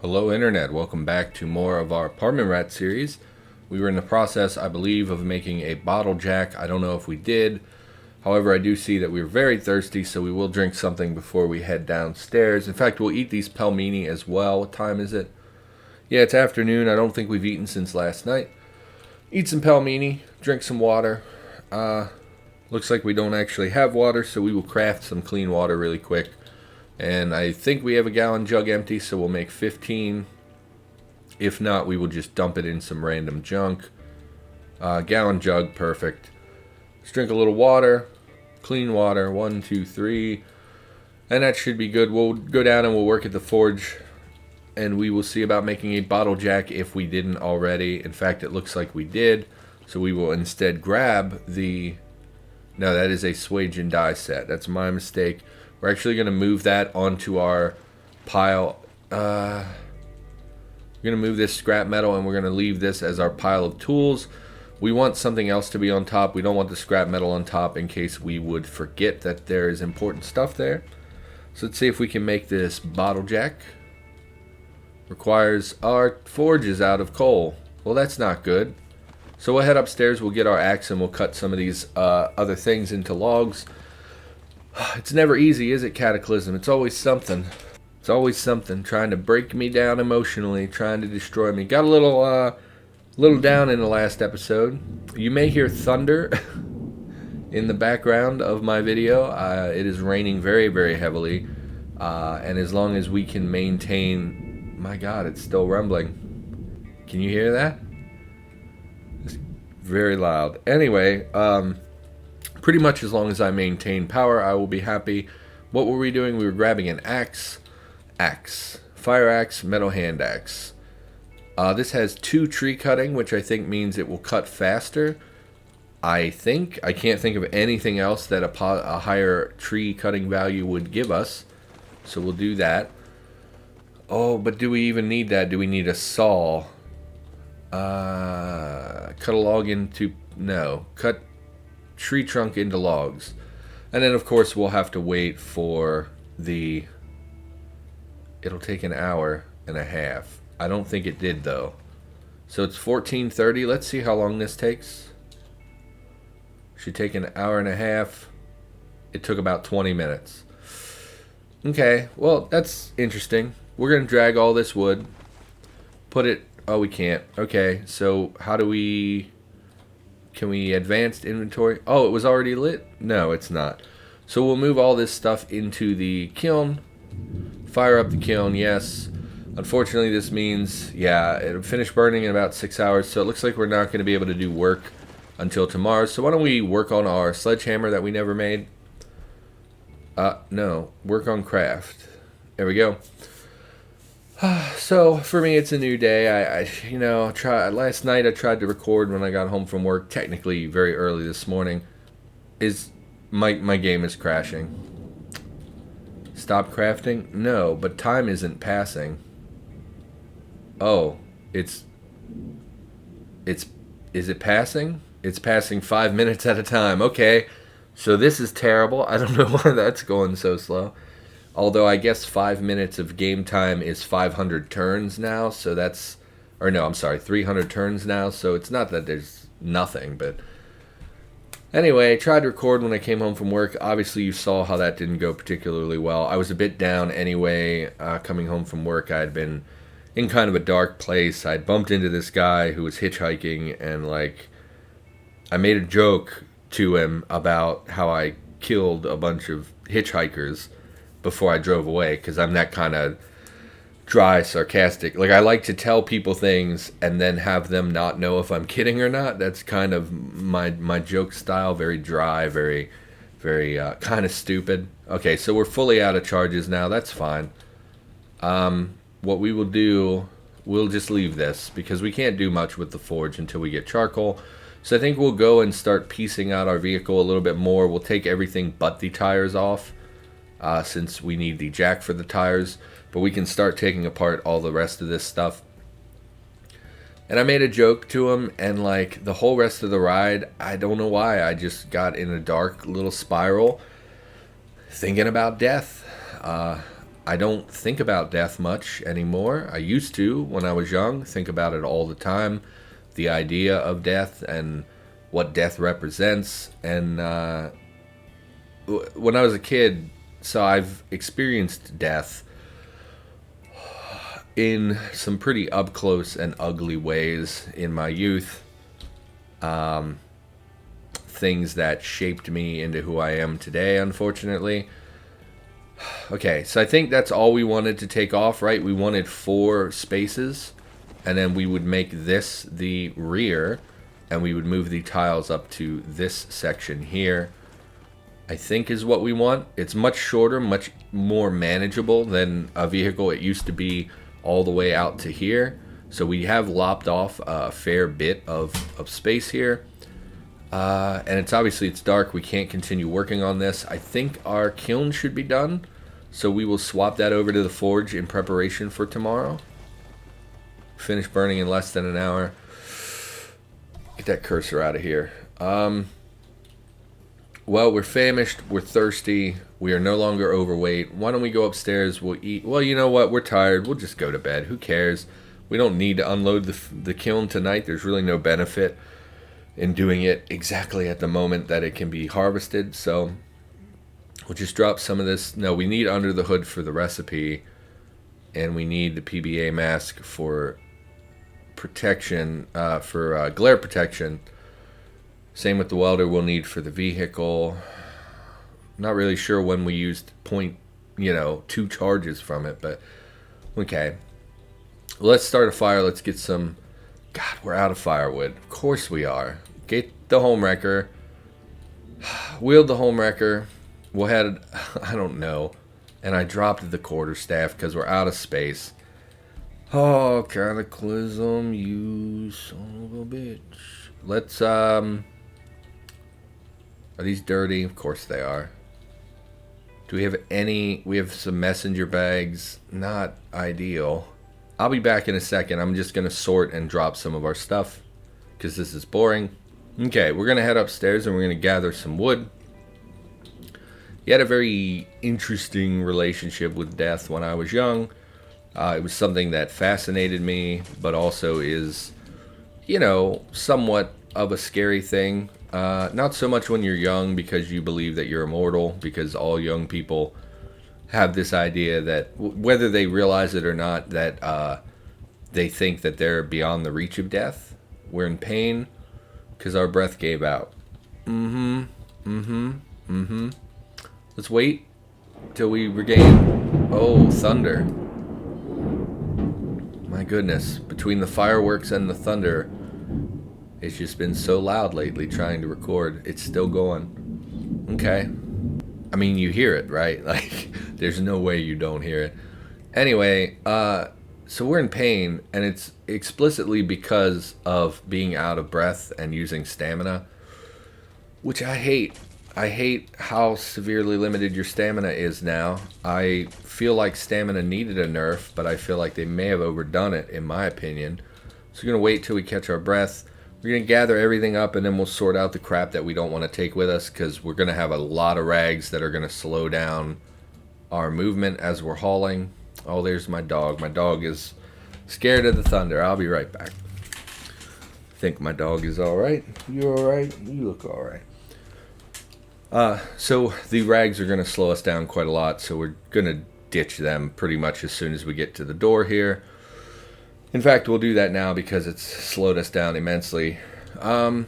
Hello Internet, welcome back to more of our Apartment Rat series. We were in the process, I believe, of making a bottle jack. I don't know if we did. However, I do see that we were very thirsty, so we will drink something before we head downstairs. In fact, we'll eat these pelmeni as well. What time is it? Yeah, it's afternoon. I don't think we've eaten since last night. Eat some pelmeni, drink some water. Looks like we don't actually have water, so we will craft some clean water really quick. And I think we have a gallon jug empty, so we'll make 15. If not, we will just dump it in some random junk. Gallon jug, perfect. Let's drink a little water. Clean water, 1, 2, 3. And that should be good. We'll go down and we'll work at the forge. And we will see about making a bottle jack if we didn't already. In fact, it looks like we did. So we will instead grab the... No, that is a swage and die set. That's my mistake. We're actually going to move that onto our pile. We're going to move this scrap metal and we're going to leave this as our pile of tools. We want something else to be on top. We don't want the scrap metal on top in case we would forget that there is important stuff there. So let's see if we can make this bottle jack. Requires our forges out of coal. Well, that's not good. So we'll head upstairs, we'll get our axe, and we'll cut some of these other things into logs. It's never easy, is it, Cataclysm? It's always something. It's always something, trying to break me down emotionally, trying to destroy me. Got a little down in the last episode. You may hear thunder in the background of my video. It is raining very, very heavily. And as long as we can maintain... My God, it's still rumbling. Can you hear that? It's very loud. Anyway, pretty much as long as I maintain power, I will be happy. What were we doing? We were grabbing an axe, fire axe, metal hand axe. This has 2 tree cutting, which I think means it will cut faster. I can't think of anything else that a higher tree cutting value would give us. So we'll do that. Oh, but do we even need that? Do we need a saw? Cut a log into... No. Cut tree trunk into logs. And then, of course, we'll have to wait for the... It'll take an hour and a half. I don't think it did, though. So it's 14:30. Let's see how long this takes. Should take an hour and a half. It took about 20 minutes. Okay, well, that's interesting. We're going to drag all this wood. Put it... Oh, we can't. Okay, so how do we... Can we advance inventory? Oh, it was already lit? No, it's not. So we'll move all this stuff into the kiln. Fire up the kiln, yes. Unfortunately, this means, yeah, it'll finish burning in about 6 hours. So it looks like we're not going to be able to do work until tomorrow. So why don't we work on our sledgehammer that we never made? No. Work on craft. There we go. So for me, it's a new day. Last night I tried to record when I got home from work. Technically, very early this morning. My game is crashing. Stop crafting? No, but time isn't passing. Oh, is it passing? It's passing 5 minutes at a time. Okay, so this is terrible. I don't know why that's going so slow. Although I guess 5 minutes of game time is 500 turns now, so that's... Or no, I'm sorry, 300 turns now, so it's not that there's nothing, but... Anyway, I tried to record when I came home from work. Obviously, you saw how that didn't go particularly well. I was a bit down anyway, coming home from work. I had been in kind of a dark place. I bumped into this guy who was hitchhiking, and, I made a joke to him about how I killed a bunch of hitchhikers before I drove away, because I'm that kind of dry, sarcastic. I like to tell people things and then have them not know if I'm kidding or not. That's kind of my joke style. Very dry, very, very kind of stupid. Okay, so we're fully out of charges now. That's fine. What we will do, we'll just leave this, because we can't do much with the forge until we get charcoal. So I think we'll go and start piecing out our vehicle a little bit more. We'll take everything but the tires off. Since we need the jack for the tires, but we can start taking apart all the rest of this stuff. And I made a joke to him, and the whole rest of the ride, I don't know why, I just got in a dark little spiral thinking about death. I don't think about death much anymore. I used to when I was young, think about it all the time. The idea of death and what death represents. And when I was a kid, so I've experienced death in some pretty up close and ugly ways in my youth. Things that shaped me into who I am today, unfortunately. Okay, so I think that's all we wanted to take off, right? We wanted 4 spaces, and then we would make this the rear, and we would move the tiles up to this section here, I think is what we want. It's much shorter, much more manageable than a vehicle. It used to be all the way out to here. So we have lopped off a fair bit of space here. And it's dark. We can't continue working on this. I think our kiln should be done. So we will swap that over to the forge in preparation for tomorrow. Finish burning in less than an hour. Get that cursor out of here. Well, we're famished. We're thirsty. We are no longer overweight. Why don't we go upstairs? We'll eat. Well, you know what? We're tired. We'll just go to bed. Who cares? We don't need to unload the kiln tonight. There's really no benefit in doing it exactly at the moment that it can be harvested. So we'll just drop some of this. No, we need under the hood for the recipe. And we need the PBA mask for protection, for glare protection. Same with the welder we'll need for the vehicle. Not really sure when we used 2 charges from it, but okay. Let's start a fire. Let's get some... God, we're out of firewood. Of course we are. Get the home wrecker. Wield the home wrecker. We'll head... I don't know. And I dropped the quarterstaff because we're out of space. Oh, cataclysm, you son of a bitch. Let's, Are these dirty? Of course they are. Do we have any... We have some messenger bags. Not ideal. I'll be back in a second. I'm just going to sort and drop some of our stuff because this is boring. Okay, we're going to head upstairs and we're going to gather some wood. He had a very interesting relationship with death when I was young. It was something that fascinated me, but also is, somewhat of a scary thing. Not so much when you're young because you believe that you're immortal, because all young people have this idea that whether they realize it or not, that they think that they're beyond the reach of death. We're in pain because our breath gave out. Let's wait till we regain. Oh, thunder. My goodness. Between the fireworks and the thunder, it's just been so loud lately trying to record. It's still going. Okay. I mean, you hear it, right? Like, there's no way you don't hear it. Anyway, so we're in pain, and it's explicitly because of being out of breath and using stamina, which I hate. I hate how severely limited your stamina is now. I feel like stamina needed a nerf, but I feel like they may have overdone it, in my opinion. So we're going to wait till we catch our breath. We're going to gather everything up, and then we'll sort out the crap that we don't want to take with us, because we're going to have a lot of rags that are going to slow down our movement as we're hauling. Oh, there's my dog. My dog is scared of the thunder. I'll be right back. I think my dog is all right. You all right? You look all right. So the rags are going to slow us down quite a lot, so we're going to ditch them pretty much as soon as we get to the door here. In fact, we'll do that now because it's slowed us down immensely. Yeah,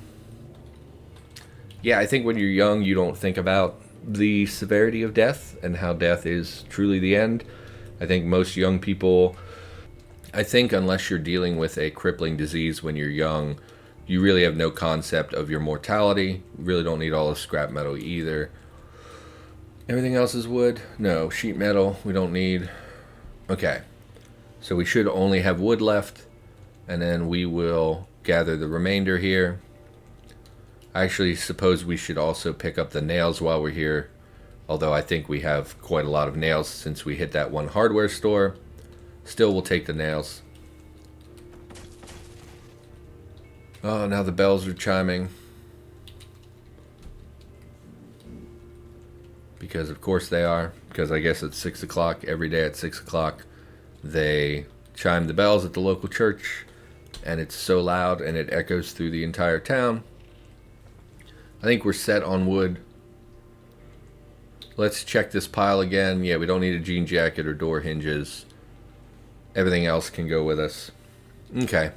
I think when you're young, you don't think about the severity of death and how death is truly the end. I think most young people, unless you're dealing with a crippling disease when you're young, you really have no concept of your mortality. You really don't need all the scrap metal either. Everything else is wood? No. Sheet metal we don't need. Okay. So we should only have wood left. And then we will gather the remainder here. I actually suppose we should also pick up the nails while we're here. Although I think we have quite a lot of nails since we hit that one hardware store. Still, we'll take the nails. Oh, now the bells are chiming. Because of course they are. because I guess at 6 o'clock, every day at 6 o'clock, they chime the bells at the local church, and it's so loud and it echoes through the entire town. I think we're set on wood. Let's check this pile again. Yeah, we don't need a jean jacket or door hinges. Everything else can go with us. Okay.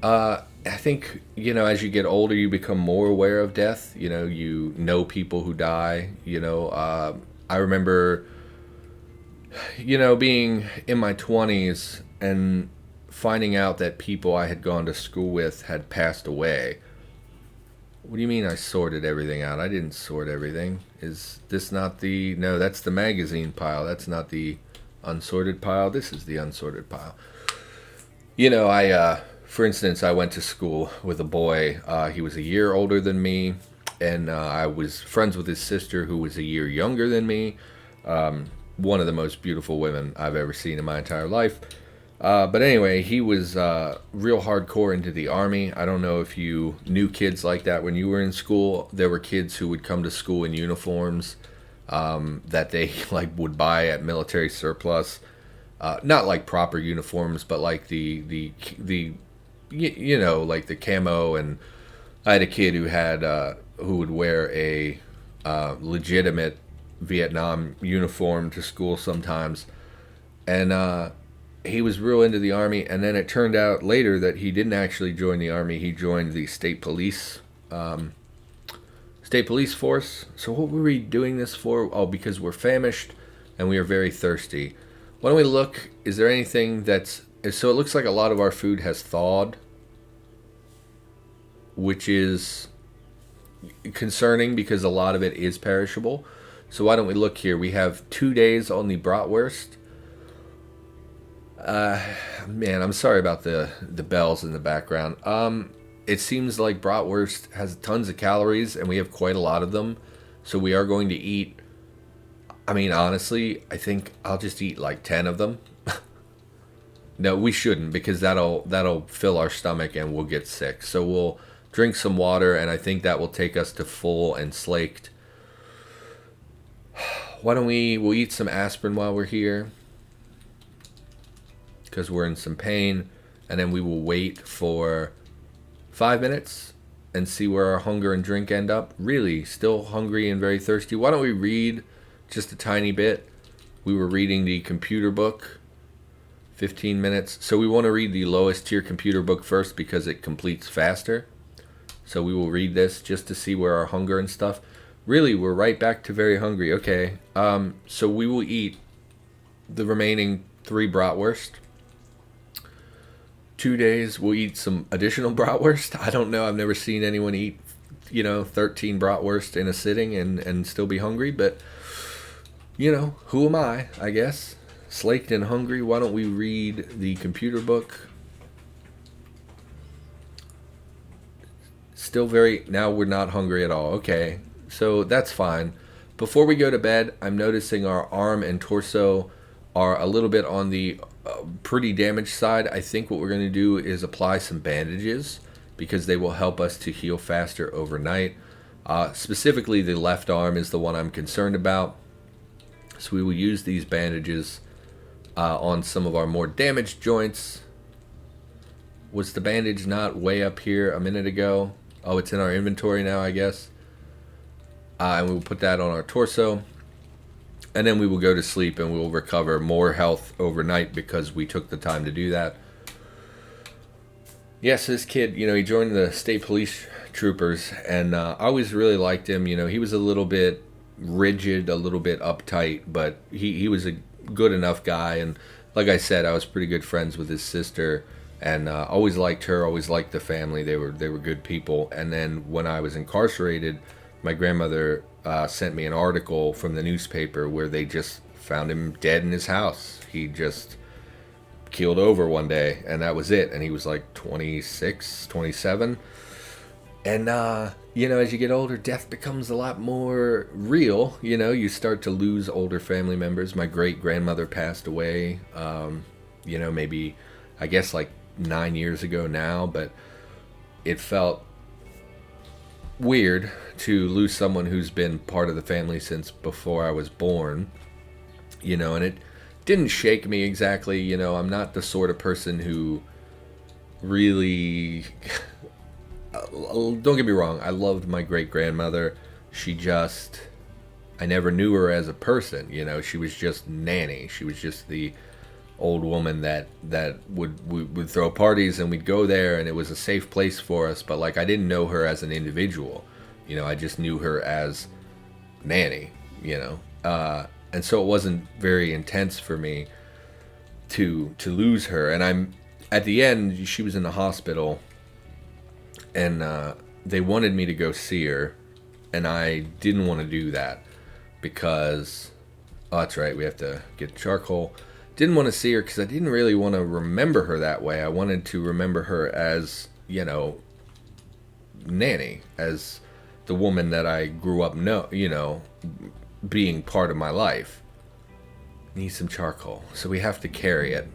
I think, as you get older, you become more aware of death. You know people who die. I remember, being in my 20s and finding out that people I had gone to school with had passed away. What do you mean I sorted everything out? I didn't sort everything. Is this not the... No, that's the magazine pile. That's not the unsorted pile. This is the unsorted pile. For instance, I went to school with a boy. He was a year older than me, and I was friends with his sister, who was a year younger than me. One of the most beautiful women I've ever seen in my entire life. But anyway, he was real hardcore into the Army. I don't know if you knew kids like that when you were in school. There were kids who would come to school in uniforms that they would buy at military surplus. Not like proper uniforms, but like the camo. And I had a kid who would wear a legitimate Vietnam uniform to school sometimes, and he was real into the Army. And then it turned out later that he didn't actually join the Army. He joined the state police force. So what were we doing this for? Oh, because we're famished and we are very thirsty. Why don't we look? Is there anything that's... So it looks like a lot of our food has thawed, which is concerning because a lot of it is perishable. So why don't we look here? We have 2 days on the bratwurst. Man, I'm sorry about the bells in the background. It seems like bratwurst has tons of calories, and we have quite a lot of them. So we are going to eat... I mean, honestly, I think I'll just eat like 10 of them. No, we shouldn't, because that'll fill our stomach and we'll get sick. So we'll drink some water, and I think that will take us to full and slaked. Why don't we'll eat some aspirin while we're here, because we're in some pain, and then we will wait for 5 minutes and see where our hunger and drink end up. Really, still hungry and very thirsty. Why don't we read just a tiny bit? We were reading the computer book, 15 minutes. So we want to read the lowest tier computer book first because it completes faster. So we will read this just to see where our hunger and stuff. Really, we're right back to very hungry. Okay, so we will eat the remaining 3 bratwurst. 2 days, we'll eat some additional bratwurst. I don't know. I've never seen anyone eat, 13 bratwurst in a sitting and still be hungry. But, who am I guess? Slaked and hungry. Why don't we read the computer book? Still now we're not hungry at all. Okay, so that's fine. Before we go to bed, I'm noticing our arm and torso are a little bit on the pretty damaged side. I think what we're going to do is apply some bandages because they will help us to heal faster overnight. Specifically, the left arm is the one I'm concerned about. So we will use these bandages on some of our more damaged joints. Was the bandage not way up here a minute ago? Oh, it's in our inventory now, I guess. And we will put that on our torso. And then we will go to sleep and we will recover more health overnight because we took the time to do that. Yes, this kid, he joined the state police troopers, and I always really liked him. He was a little bit rigid, a little bit uptight, but he was a good enough guy. And like I said, I was pretty good friends with his sister, and always liked her, always liked the family. They were good people. And then when I was incarcerated, my grandmother sent me an article from the newspaper where they just found him dead in his house. He just keeled over one day, and that was it. And he was like 26, 27. And, as you get older, death becomes a lot more real. You start to lose older family members. My great-grandmother passed away, maybe, I guess, like 9 years ago now. But it felt weird to lose someone who's been part of the family since before I was born, and it didn't shake me exactly. I'm not the sort of person who really. Don't get me wrong, I loved my great grandmother. I never knew her as a person. She was just nanny. She was just the old woman that would throw parties, and we'd go there, and it was a safe place for us. But like, I didn't know her as an individual. I just knew her as nanny. And so it wasn't very intense for me to lose her. And I'm at the end, she was in the hospital, and they wanted me to go see her, and I didn't want to do that because, oh, that's right, we have to get charcoal. Didn't want to see her because I didn't really want to remember her that way. I wanted to remember her as, nanny, as the woman that I grew up being part of my life. Need some charcoal, so we have to carry it.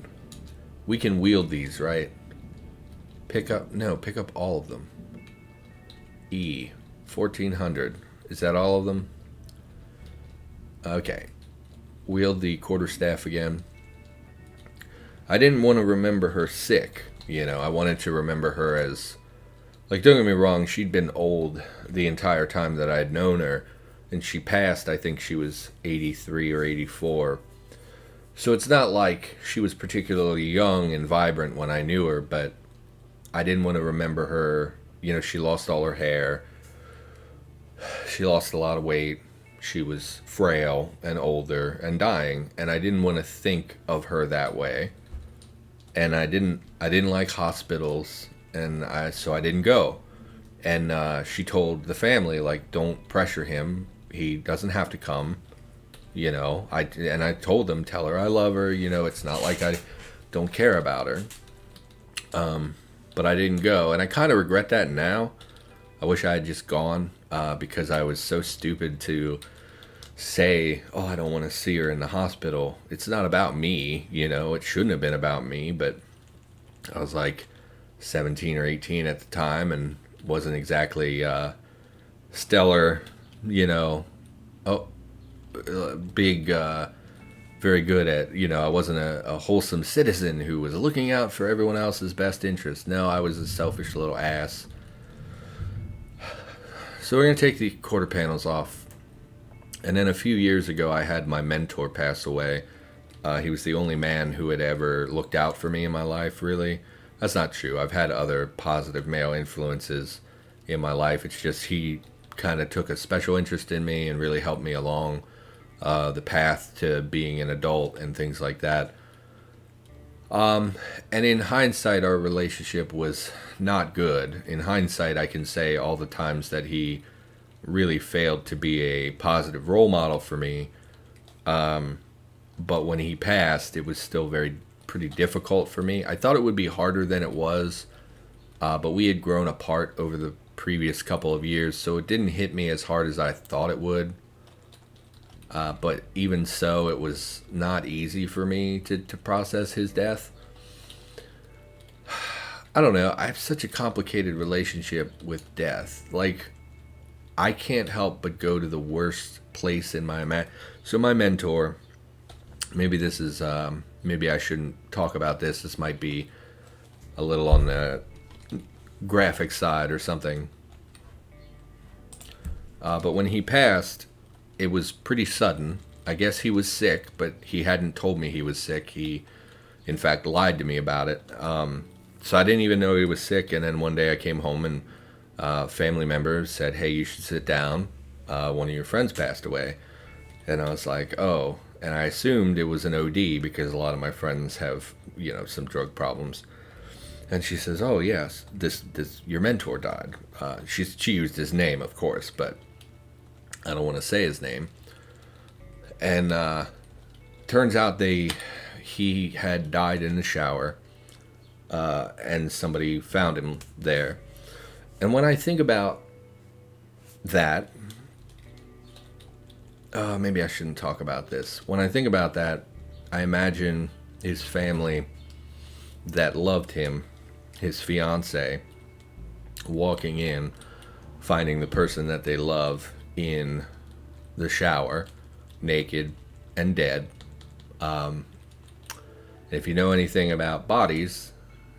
We can wield these, right? Pick up all of them. 1400. Is that all of them? Okay. Wield the quarterstaff again. I didn't want to remember her sick. I wanted to remember her as, like, don't get me wrong, she'd been old the entire time that I'd known her, and she passed, I think she was 83 or 84. So it's not like she was particularly young and vibrant when I knew her, but I didn't want to remember her. She lost all her hair. She lost a lot of weight. She was frail and older and dying, and I didn't want to think of her that way. And I didn't like hospitals, and so I didn't go. And she told the family, like, don't pressure him. He doesn't have to come. I told them, tell her I love her. It's not like I don't care about her. But I didn't go, and I kind of regret that now. I wish I had just gone because I was so stupid to say, oh, I don't want to see her in the hospital. It's not about me, it shouldn't have been about me, but I was like 17 or 18 at the time and wasn't exactly stellar, big, very good at, I wasn't a wholesome citizen who was looking out for everyone else's best interest. No, I was a selfish little ass. So we're going to take the quarter panels off. And then a few years ago, I had my mentor pass away. He was the only man who had ever looked out for me in my life, really. That's not true. I've had other positive male influences in my life. It's just he kind of took a special interest in me and really helped me along the path to being an adult and things like that. And in hindsight, our relationship was not good. In hindsight, I can say all the times that he really failed to be a positive role model for me. But when he passed, it was still pretty difficult for me. I thought it would be harder than it was, but we had grown apart over the previous couple of years, so it didn't hit me as hard as I thought it would. But even so, it was not easy for me to process his death. I don't know. I have such a complicated relationship with death. Like, I can't help but go to the worst place in my So my mentor, maybe this is, maybe I shouldn't talk about this. This might be a little on the graphic side or something. But when he passed, it was pretty sudden. I guess he was sick, but he hadn't told me he was sick. He, in fact, lied to me about it. So I didn't even know he was sick. And then one day I came home and a family member said, hey, you should sit down. One of your friends passed away. And I was like, oh. And I assumed it was an OD because a lot of my friends have, some drug problems. And she says, oh, yes, this your mentor died. She used his name, of course, but I don't want to say his name. And turns out he had died in the shower, and somebody found him there. And when I think about that, maybe I shouldn't talk about this. When I think about that, I imagine his family that loved him, his fiance, walking in finding the person that they love in the shower, naked and dead. If you know anything about bodies,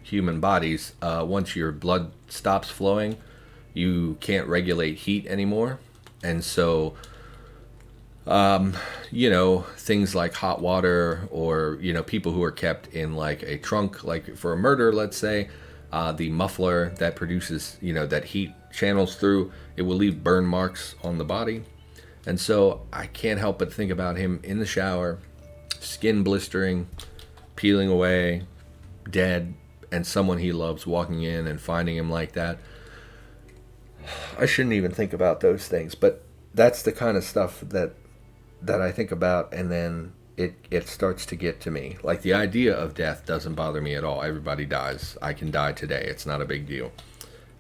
human bodies, once your blood stops flowing, you can't regulate heat anymore. And so, things like hot water, or, people who are kept in like a trunk, like for a murder, let's say, the muffler that produces, that heat channels through, it will leave burn marks on the body. And so I can't help but think about him in the shower, skin blistering, peeling away, dead, and someone he loves walking in and finding him like that. I shouldn't even think about those things, but that's the kind of stuff that I think about, and then it starts to get to me. Like, the idea of death doesn't bother me at all. Everybody dies. I can die today. It's not a big deal.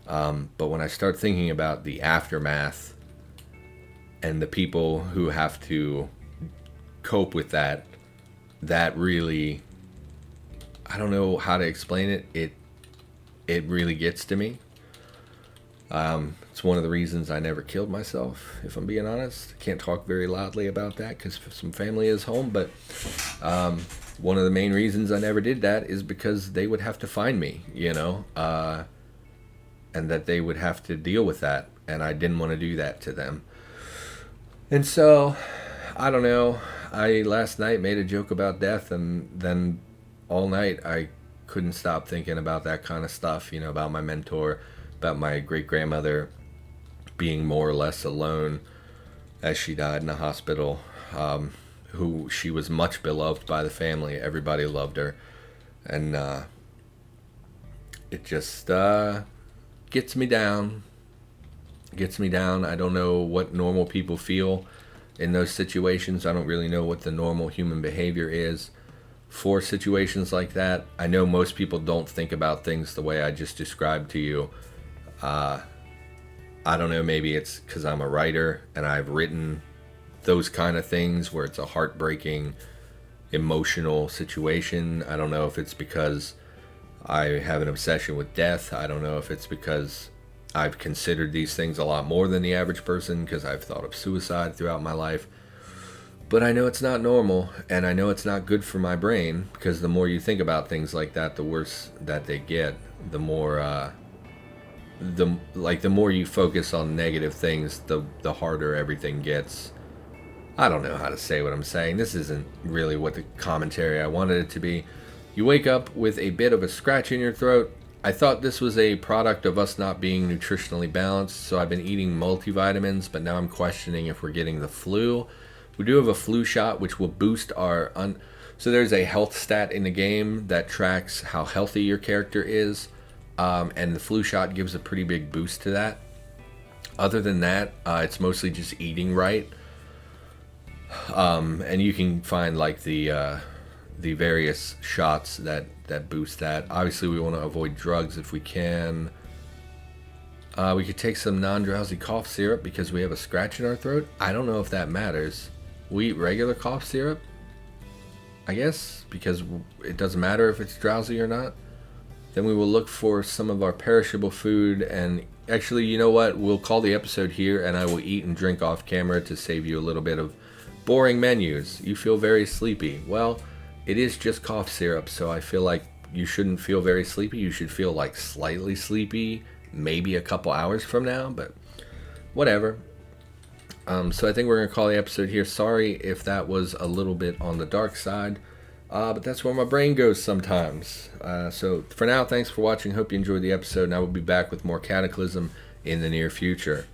But when I start thinking about the aftermath and the people who have to cope with that really, I don't know how to explain it. It really gets to me. It's one of the reasons I never killed myself, if I'm being honest. Can't talk very loudly about that because some family is home, but one of the main reasons I never did that is because they would have to find me, and that they would have to deal with that, and I didn't want to do that to them. And so, I don't know, I last night made a joke about death, and then all night I couldn't stop thinking about that kind of stuff, about my mentor, about my great-grandmother being more or less alone as she died in the hospital, who she was much beloved by the family. Everybody loved her. And it just gets me down. I don't know what normal people feel in those situations. I don't really know what the normal human behavior is for situations like that. I know most people don't think about things the way I just described to you. I don't know, maybe it's because I'm a writer and I've written those kind of things where it's a heartbreaking, emotional situation. I don't know if it's because I have an obsession with death. I don't know if it's because I've considered these things a lot more than the average person, because I've thought of suicide throughout my life. But I know it's not normal, and I know it's not good for my brain, because the more you think about things like that, the worse that they get. The more the more you focus on negative things, the harder everything gets. I don't know how to say what I'm saying. This isn't really what the commentary I wanted it to be. You wake up with a bit of a scratch in your throat. I thought this was a product of us not being nutritionally balanced, so I've been eating multivitamins, but now I'm questioning if we're getting the flu. We do have a flu shot, which will boost our... So there's a health stat in the game that tracks how healthy your character is. And the flu shot gives a pretty big boost to that. Other than that, it's mostly just eating right. And you can find like the various shots that boost that. Obviously, we want to avoid drugs if we can. We could take some non-drowsy cough syrup because we have a scratch in our throat. I don't know if that matters. We eat regular cough syrup, I guess, because it doesn't matter if it's drowsy or not. Then we will look for some of our perishable food, and actually, you know what? We'll call the episode here, and I will eat and drink off camera to save you a little bit of boring menus. You feel very sleepy. Well, it is just cough syrup, so I feel like you shouldn't feel very sleepy. You should feel like slightly sleepy, maybe a couple hours from now, but whatever. So I think we're going to call the episode here. Sorry if that was a little bit on the dark side. But that's where my brain goes sometimes. So for now, thanks for watching. Hope you enjoyed the episode, and I will be back with more Cataclysm in the near future.